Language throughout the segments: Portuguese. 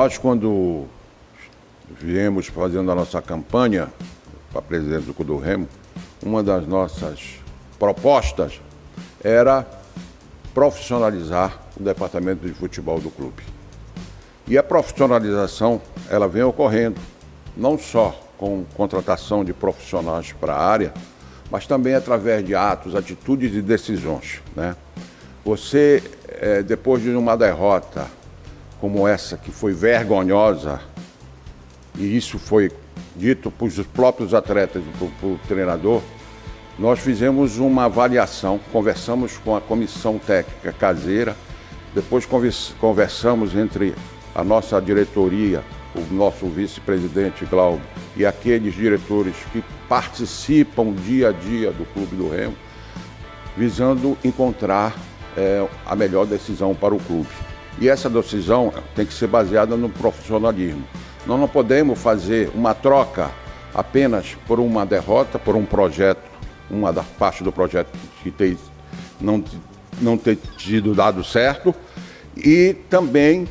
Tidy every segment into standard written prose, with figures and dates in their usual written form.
Nós, quando viemos fazendo a nossa campanha para presidente do Clube do Remo, uma das nossas propostas era profissionalizar o departamento de futebol do clube. E a profissionalização, ela vem ocorrendo, não só com contratação de profissionais para a área, mas também através de atos, atitudes e decisões, né? Você, depois de uma derrota como essa, que foi vergonhosa, e isso foi dito por os próprios atletas e por treinador, nós fizemos uma avaliação, conversamos com a comissão técnica caseira, depois conversamos entre a nossa diretoria, o nosso vice-presidente Glauber e aqueles diretores que participam dia a dia do Clube do Remo, visando encontrar a melhor decisão para o clube. E essa decisão tem que ser baseada no profissionalismo. Nós não podemos fazer uma troca apenas por uma derrota, por um projeto, uma das partes do projeto que não ter sido dado certo, e também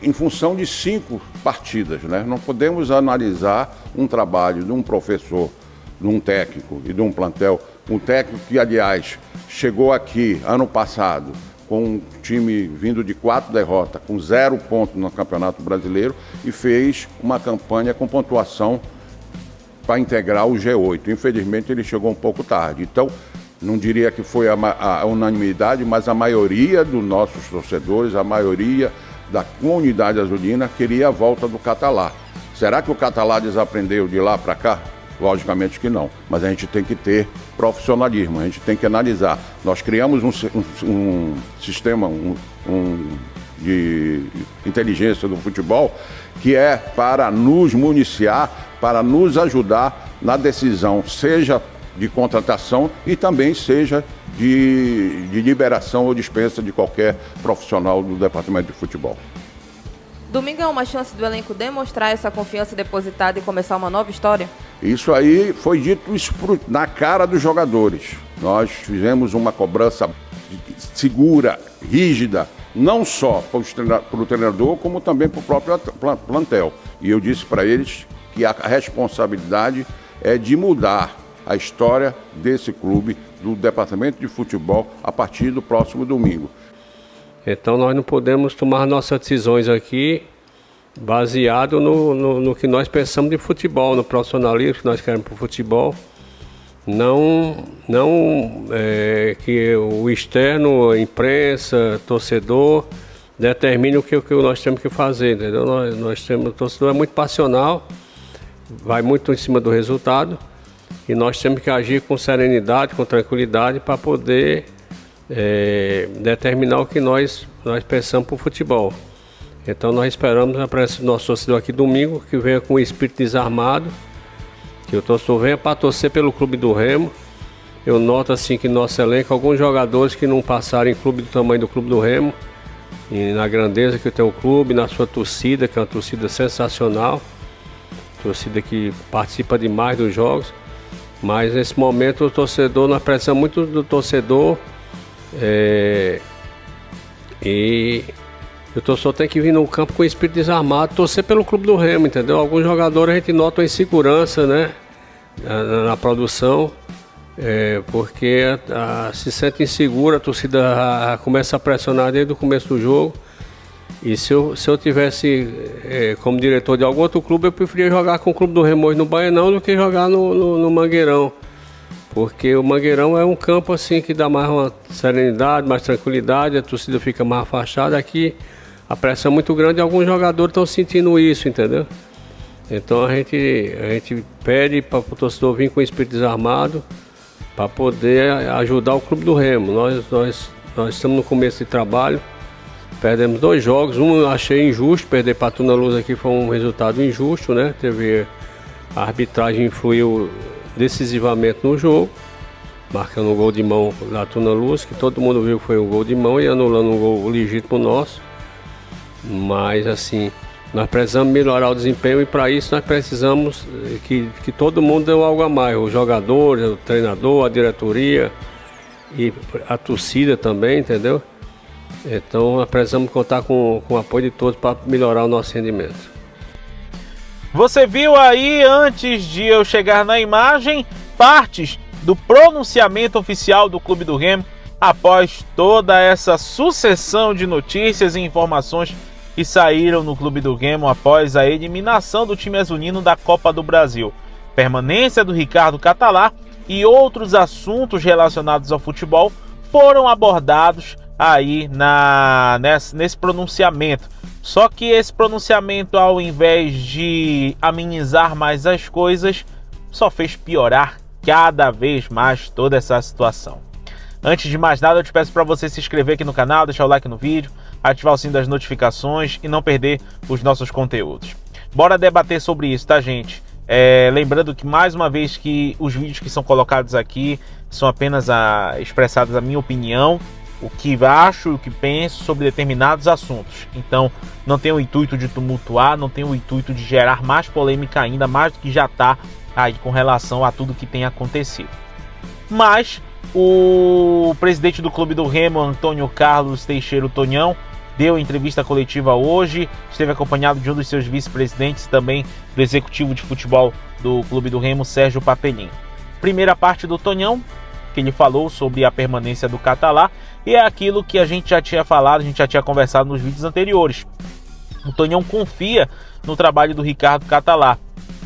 em função de 5 partidas, né? Não podemos analisar um trabalho de um professor, de um técnico e de um plantel, um técnico que, aliás, chegou aqui ano passado com um time vindo de 4 derrotas, com 0 pontos no Campeonato Brasileiro, e fez uma campanha com pontuação para integrar o G8. Infelizmente, ele chegou um pouco tarde. Então, não diria que foi a unanimidade, mas a maioria dos nossos torcedores, a maioria da comunidade azulina queria a volta do Catalá. Será que o Catalá desaprendeu de lá para cá? Logicamente que não, mas a gente tem que ter profissionalismo, a gente tem que analisar. Nós criamos um sistema de inteligência do futebol que é para nos municiar, para nos ajudar na decisão, seja de contratação e também seja de liberação ou dispensa de qualquer profissional do departamento de futebol. Domingo é uma chance do elenco demonstrar essa confiança depositada e começar uma nova história? Isso aí foi dito na cara dos jogadores. Nós fizemos uma cobrança segura, rígida, não só para o treinador, como também para o próprio plantel. E eu disse para eles que a responsabilidade é de mudar a história desse clube, do departamento de futebol, a partir do próximo domingo. Então nós não podemos tomar nossas decisões aqui baseado no que nós pensamos de futebol, no profissionalismo que nós queremos para o futebol. Não que o externo, a imprensa, torcedor, determine o que nós temos que fazer, entendeu? O torcedor é muito passional, vai muito em cima do resultado, e nós temos que agir com serenidade, com tranquilidade, para poder determinar o que nós pensamos para o futebol. Então nós esperamos a presença do nosso torcedor aqui domingo, que venha com o espírito desarmado, que o torcedor venha para torcer pelo Clube do Remo. Eu noto assim que no nosso elenco, alguns jogadores que não passaram em clube do tamanho do Clube do Remo, e na grandeza que tem o clube, na sua torcida, que é uma torcida sensacional, torcida que participa demais dos jogos. Mas nesse momento o torcedor, nós precisamos muito do torcedor, e o torcedor tem que vir no campo com o espírito desarmado, torcer pelo Clube do Remo, entendeu? Alguns jogadores a gente nota a insegurança, né, na produção, porque se sente insegura, a torcida começa a pressionar desde o começo do jogo. E se eu tivesse como diretor de algum outro clube, eu preferia jogar com o Clube do Remo hoje no Baianão do que jogar no Mangueirão. Porque o Mangueirão é um campo assim que dá mais uma serenidade, mais tranquilidade, a torcida fica mais afastada. Aqui a pressão é muito grande e alguns jogadores estão sentindo isso, entendeu? Então a gente pede para o torcedor vir com o espírito desarmado para poder ajudar o Clube do Remo. Nós estamos no começo de trabalho, perdemos 2 jogos, um eu achei injusto, perder para a Tuna Luz aqui foi um resultado injusto, né? A arbitragem influiu decisivamente no jogo, marcando um gol de mão da Tuna Luz, que todo mundo viu que foi um gol de mão, e anulando um gol legítimo nosso. Mas assim, nós precisamos melhorar o desempenho, e para isso nós precisamos que todo mundo dê algo a mais, os jogadores, o treinador, a diretoria e a torcida também, entendeu? Então precisamos contar com o apoio de todos para melhorar o nosso rendimento. Você viu aí, antes de eu chegar na imagem, partes do pronunciamento oficial do Clube do Remo após toda essa sucessão de notícias e informações que saíram no Clube do Remo após a eliminação do time azulino da Copa do Brasil, permanência do Ricardo Catalá e outros assuntos relacionados ao futebol foram abordados aí nesse pronunciamento. Só que esse pronunciamento, ao invés de amenizar mais as coisas, só fez piorar cada vez mais toda essa situação. Antes de mais nada, eu te peço para você se inscrever aqui no canal, deixar o like no vídeo, ativar o sininho das notificações e não perder os nossos conteúdos. Bora debater sobre isso, tá, gente? Lembrando que, mais uma vez, que os vídeos que são colocados aqui são apenas expressados a minha opinião, o que acho e o que penso sobre determinados assuntos. Então, não tem o intuito de tumultuar, não tem o intuito de gerar mais polêmica ainda, mais do que já está aí com relação a tudo que tem acontecido. Mas o presidente do Clube do Remo, Antônio Carlos Teixeira Tonhão, deu entrevista coletiva hoje, esteve acompanhado de um dos seus vice-presidentes, também do executivo de futebol do Clube do Remo, Sérgio Papelin. Primeira parte do Tonhão, que ele falou sobre a permanência do Catalá, e é aquilo que a gente já tinha falado, a gente já tinha conversado nos vídeos anteriores. O Tonhão confia no trabalho do Ricardo Catalá.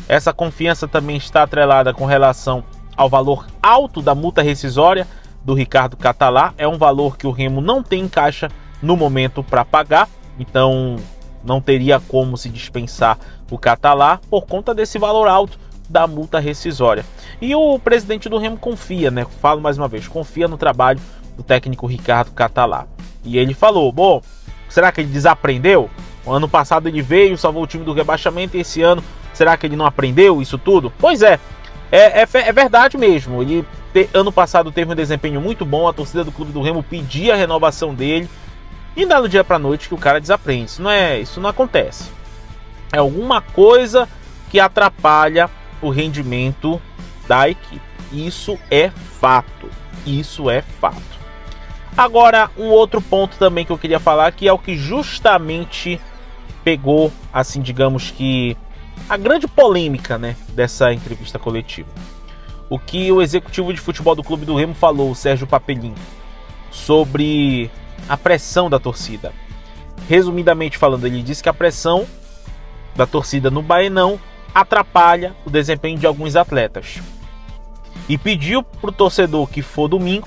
Essa confiança também está atrelada com relação ao valor alto da multa rescisória do Ricardo Catalá. É um valor que o Remo não tem em caixa no momento para pagar, então não teria como se dispensar o Catalá por conta desse valor alto da multa rescisória. E o presidente do Remo confia, né? Falo mais uma vez, confia no trabalho do técnico Ricardo Catalá. E ele falou, bom, será que ele desaprendeu? O ano passado ele veio, salvou o time do rebaixamento, e esse ano, será que ele não aprendeu isso tudo? Pois é verdade mesmo. Ele, ano passado, teve um desempenho muito bom, a torcida do Clube do Remo pedia a renovação dele, e não é do dia para noite que o cara desaprende. Isso não acontece. É alguma coisa que atrapalha o rendimento da equipe. Isso é fato. Isso é fato. Agora, um outro ponto também que eu queria falar, que é o que justamente pegou, assim, digamos que a grande polêmica, né, dessa entrevista coletiva. O que o executivo de futebol do Clube do Remo falou, o Sérgio Papelin, sobre a pressão da torcida. Resumidamente falando, ele disse que a pressão da torcida no Baenão atrapalha o desempenho de alguns atletas. E pediu para o torcedor que for domingo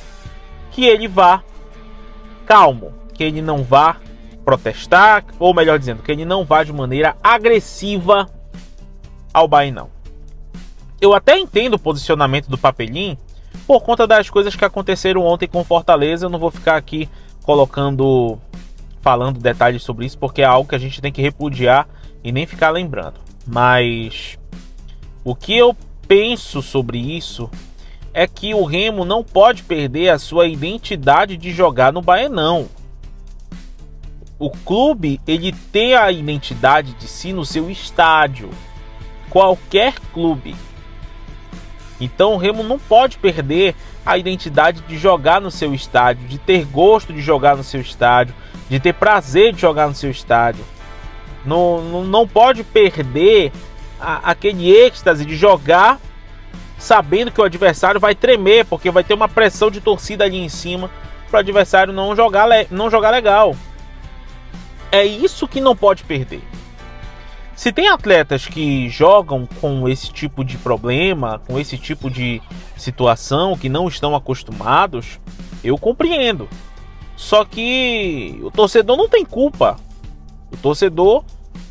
que ele vá calmo, que ele não vá protestar, ou melhor dizendo, que ele não vá de maneira agressiva ao Baenão. Eu até entendo o posicionamento do Papelin por conta das coisas que aconteceram ontem com Fortaleza. Eu não vou ficar aqui falando detalhes sobre isso, porque é algo que a gente tem que repudiar e nem ficar lembrando. Mas o que eu penso sobre isso é que o Remo não pode perder a sua identidade de jogar no Baenão. O clube, ele tem a identidade de si no seu estádio. Qualquer clube. Então o Remo não pode perder a identidade de jogar no seu estádio, de ter gosto de jogar no seu estádio, de ter prazer de jogar no seu estádio. Não pode perder aquele êxtase de jogar sabendo que o adversário vai tremer, porque vai ter uma pressão de torcida ali em cima para o adversário não jogar legal. É isso que não pode perder. Se tem atletas que jogam com esse tipo de problema, com esse tipo de situação, que não estão acostumados, eu compreendo. Só que o torcedor não tem culpa. O torcedor,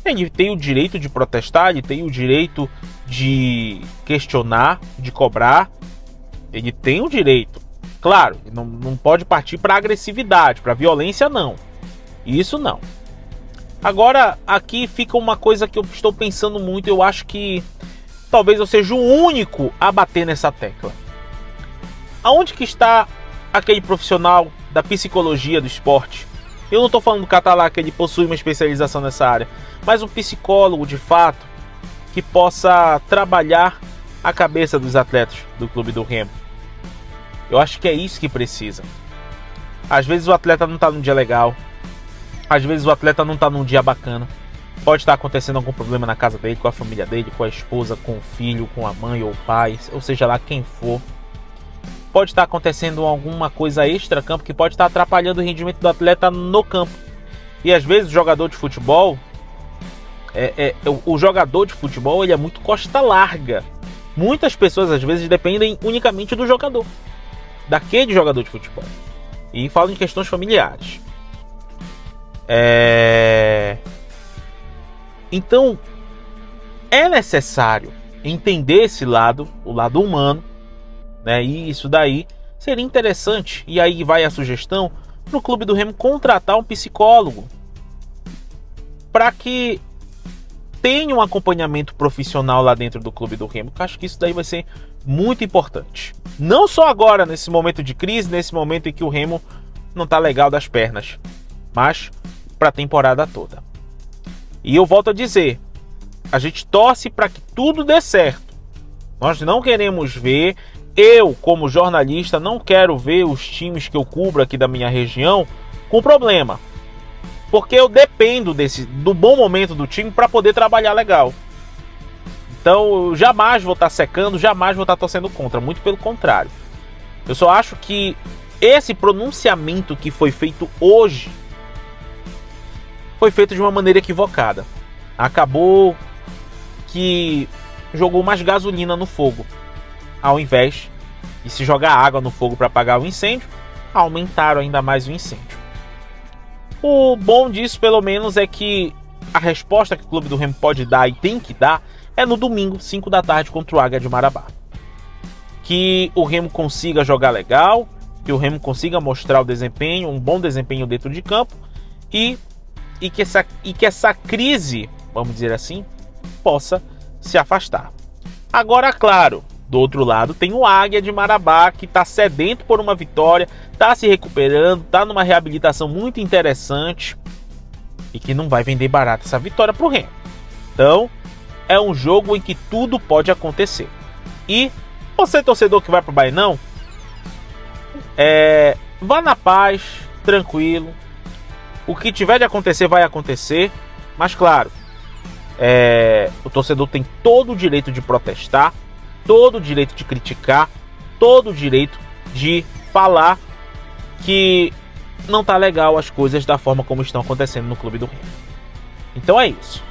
ele tem o direito de protestar, ele tem o direito de questionar, de cobrar. Ele tem o direito. Claro, não pode partir para agressividade, para violência, não. Isso não. Agora, aqui fica uma coisa que eu estou pensando muito. Eu acho que talvez eu seja o único a bater nessa tecla. Aonde que está aquele profissional da psicologia do esporte? Eu não estou falando do Catalá, que ele possui uma especialização nessa área, mas um psicólogo de fato que possa trabalhar a cabeça dos atletas do Clube do Remo. Eu acho que é isso que precisa. Às vezes o atleta não está num dia legal, Às vezes o atleta não está num dia bacana. Pode estar acontecendo algum problema na casa dele, com a família dele, com a esposa, com o filho, com a mãe ou o pai, ou seja lá quem for. Pode estar acontecendo alguma coisa extra-campo que pode estar atrapalhando o rendimento do atleta no campo. E às vezes o jogador de futebol, ele é muito costa larga. Muitas pessoas às vezes dependem unicamente do jogador, daquele jogador de futebol. E falam em questões familiares. Então, é necessário entender esse lado, o lado humano, né? E isso daí seria interessante. E aí vai a sugestão para o Clube do Remo contratar um psicólogo para que tenha um acompanhamento profissional lá dentro do Clube do Remo. Eu acho que isso daí vai ser muito importante. Não só agora, nesse momento de crise, nesse momento em que o Remo não está legal das pernas, mas para a temporada toda. E eu volto a dizer, a gente torce para que tudo dê certo. Nós não queremos ver, eu como jornalista não quero ver os times que eu cubro aqui da minha região com problema. Porque eu dependo do bom momento do time para poder trabalhar legal. Então eu jamais vou estar secando, jamais vou estar torcendo contra, muito pelo contrário. Eu só acho que esse pronunciamento que foi feito hoje foi feito de uma maneira equivocada. Acabou que jogou mais gasolina no fogo. Ao invés de se jogar água no fogo para apagar o incêndio, aumentaram ainda mais o incêndio. O bom disso, pelo menos, é que a resposta que o Clube do Remo pode dar e tem que dar é no domingo, 5 da tarde, contra o Águia de Marabá. Que o Remo consiga jogar legal, que o Remo consiga mostrar o desempenho, um bom desempenho dentro de campo e que essa crise, vamos dizer assim, possa se afastar. Agora, claro, do outro lado tem o Águia de Marabá, que está sedento por uma vitória, está se recuperando, está numa reabilitação muito interessante e que não vai vender barato essa vitória para o Remo. Então, é um jogo em que tudo pode acontecer. E você, torcedor que vai para o Bainão, vá na paz, tranquilo. O que tiver de acontecer vai acontecer, mas claro, o torcedor tem todo o direito de protestar, todo o direito de criticar, todo o direito de falar que não tá legal as coisas da forma como estão acontecendo no Clube do Remo. Então é isso.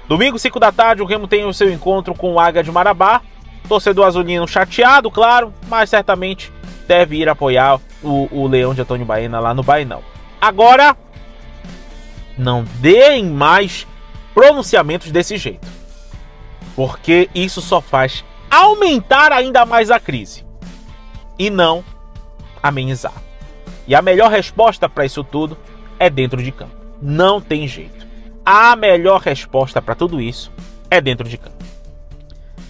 Domingo, 5 da tarde, o Remo tem o seu encontro com o Águia de Marabá. Torcedor azulino chateado, claro, mas certamente deve ir apoiar o Leão de Antônio Baena lá no Bainão. Agora, não deem mais pronunciamentos desse jeito, porque isso só faz aumentar ainda mais a crise e não amenizar. E a melhor resposta para isso tudo é dentro de campo. Não tem jeito. A melhor resposta para tudo isso é dentro de campo.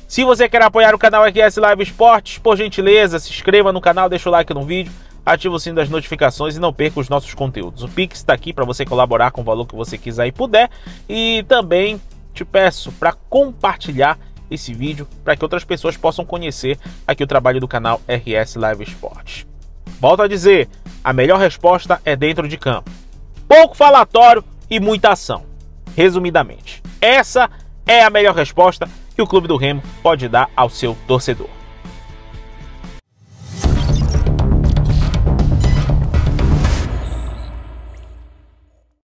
Se você quer apoiar o canal RS Live Esportes, por gentileza, se inscreva no canal, deixa o like no vídeo, ativa o sino das notificações e não perca os nossos conteúdos. O Pix está aqui para você colaborar com o valor que você quiser e puder. E também te peço para compartilhar esse vídeo para que outras pessoas possam conhecer aqui o trabalho do canal RS Live Esportes. Volto a dizer, a melhor resposta é dentro de campo. Pouco falatório e muita ação. Resumidamente, essa é a melhor resposta que o Clube do Remo pode dar ao seu torcedor.